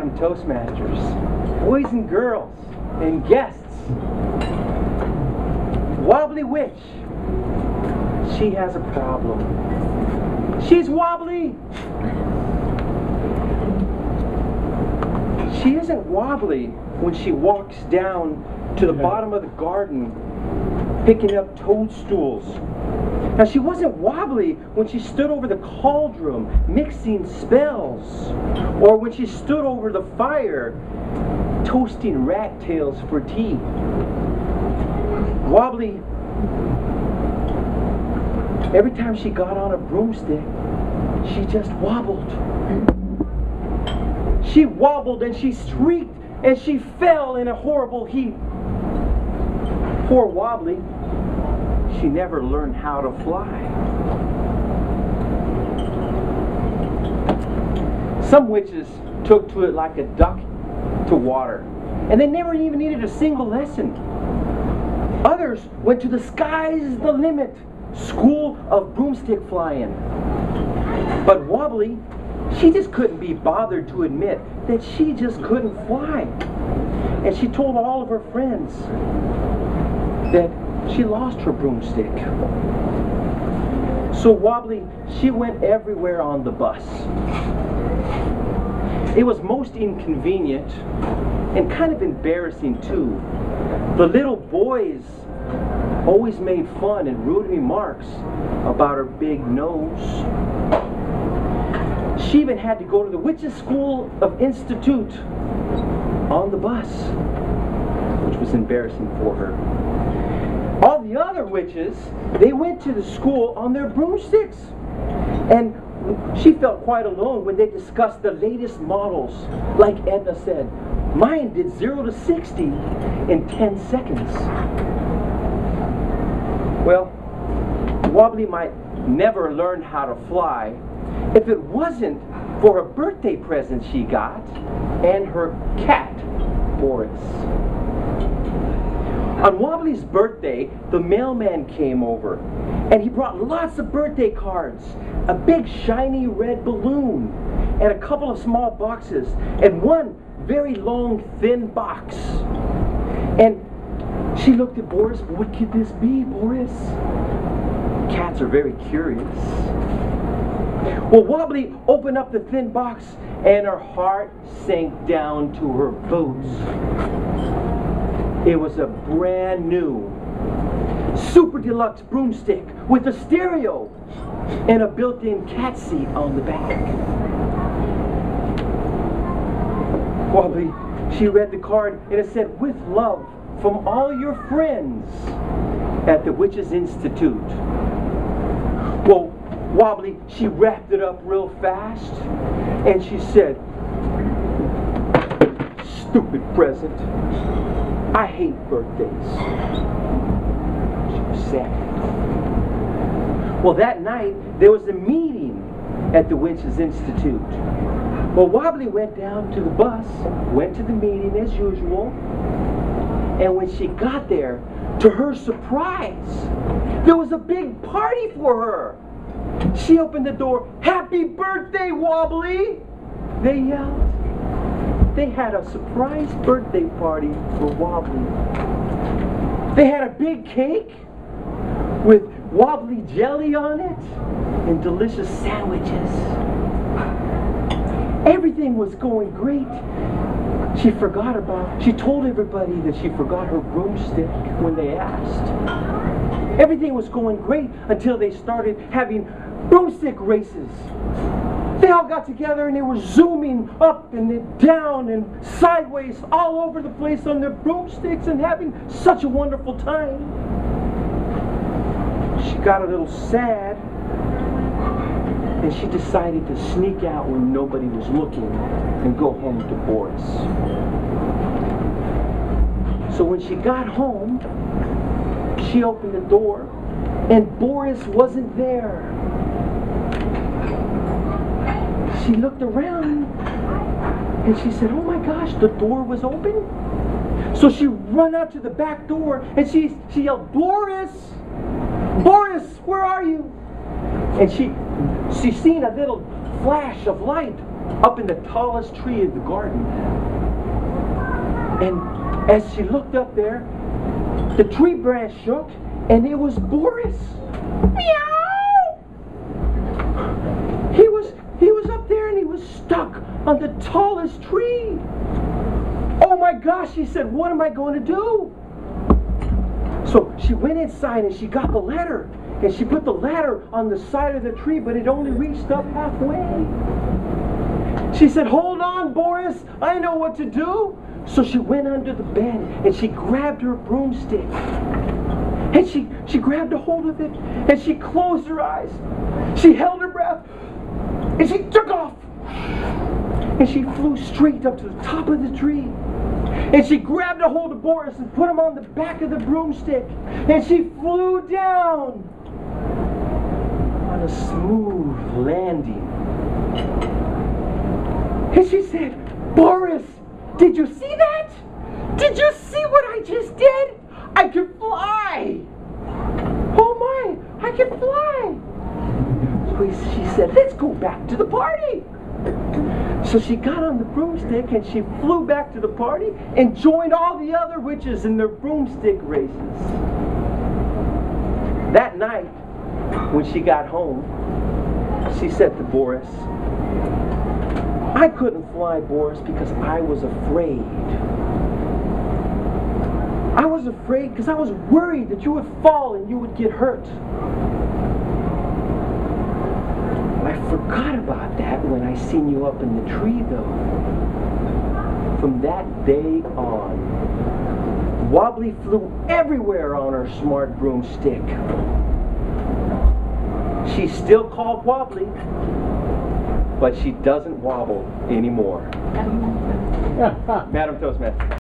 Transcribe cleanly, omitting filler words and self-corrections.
Madam Toastmasters, boys and girls, and guests. Wobbly Witch, she has a problem. She's wobbly. She isn't wobbly when she walks down to the bottom of the garden picking up toadstools. Now, she wasn't wobbly when she stood over the cauldron mixing spells, or when she stood over the fire toasting rat tails for tea. Wobbly, every time she got on a broomstick, she just wobbled. She wobbled and she shrieked and she fell in a horrible heap. Poor Wobbly, she never learned how to fly. Some witches took to it like a duck to water, and they never even needed a single lesson. Others went to the sky's the limit school of broomstick flying. But Wobbly, she just couldn't be bothered to admit that she just couldn't fly. And she told all of her friends that she lost her broomstick. So Wobbly, she went everywhere on the bus. It was most inconvenient and kind of embarrassing too. The little boys always made fun and rude remarks about her big nose. She even had to go to the Witches' School of Institute on the bus, which was embarrassing for her. All the other witches, they went to the school on their broomsticks. And she felt quite alone when they discussed the latest models. Like Edna said, mine did 0 to 60 in 10 seconds. Well, Wobbly might never learn how to fly if it wasn't for a birthday present she got and her cat, Boris. On Wobbly's birthday, the mailman came over, and he brought lots of birthday cards, a big shiny red balloon, and a couple of small boxes, and one very long, thin box. And she looked at Boris. What could this be, Boris? Cats are very curious. Well, Wobbly opened up the thin box, and her heart sank down to her boots. It was a brand new, super deluxe broomstick with a stereo and a built-in cat seat on the back. Wobbly, she read the card and it said, "With love from all your friends at the Witches' Institute." Well, Wobbly, she wrapped it up real fast and she said, "Stupid present. I hate birthdays." She was sad. Well, that night, there was a meeting at the Witches' Institute. Well, Wobbly went down to the bus, went to the meeting as usual, and when she got there, to her surprise, there was a big party for her. She opened the door. "Happy birthday, Wobbly!" they yelled. They had a surprise birthday party for Wobbly. They had a big cake with wobbly jelly on it and delicious sandwiches. Everything was going great. She told everybody that she forgot her broomstick when they asked. Everything was going great until they started having broomstick races. They all got together and they were zooming up and down and sideways all over the place on their broomsticks and having such a wonderful time. She got a little sad and she decided to sneak out when nobody was looking and go home to Boris. So when she got home, she opened the door and Boris wasn't there. She looked around and she said, "Oh my gosh, the door was open." So she ran out to the back door and she yelled, "Boris! Boris, where are you?" And she seen a little flash of light up in the tallest tree of the garden. And as she looked up there, the tree branch shook, and it was Boris. Meow! He was up there, and he was stuck on the tallest tree. Oh my gosh, she said, what am I going to do? So she went inside and she got the ladder. And she put the ladder on the side of the tree, but it only reached up halfway. She said, hold on, Boris, I know what to do. So she went under the bed and she grabbed her broomstick. And she grabbed a hold of it and she closed her eyes. She held her breath and she took off. And she flew straight up to the top of the tree. And she grabbed a hold of Boris and put him on the back of the broomstick. And she flew down on a smooth landing. And she said, Boris, did you see that? Did you see what I just did? I can fly. Oh my, I can fly. So she said, let's go back to the party. So she got on the broomstick and she flew back to the party and joined all the other witches in their broomstick races. That night, when she got home, she said to Boris, I couldn't fly, Boris, because I was afraid. I was afraid because I was worried that you would fall and you would get hurt. I forgot about that when I seen you up in the tree, though. From that day on, Wobbly flew everywhere on her smart broomstick. She's still called Wobbly, but she doesn't wobble anymore. Madam Toastmaster.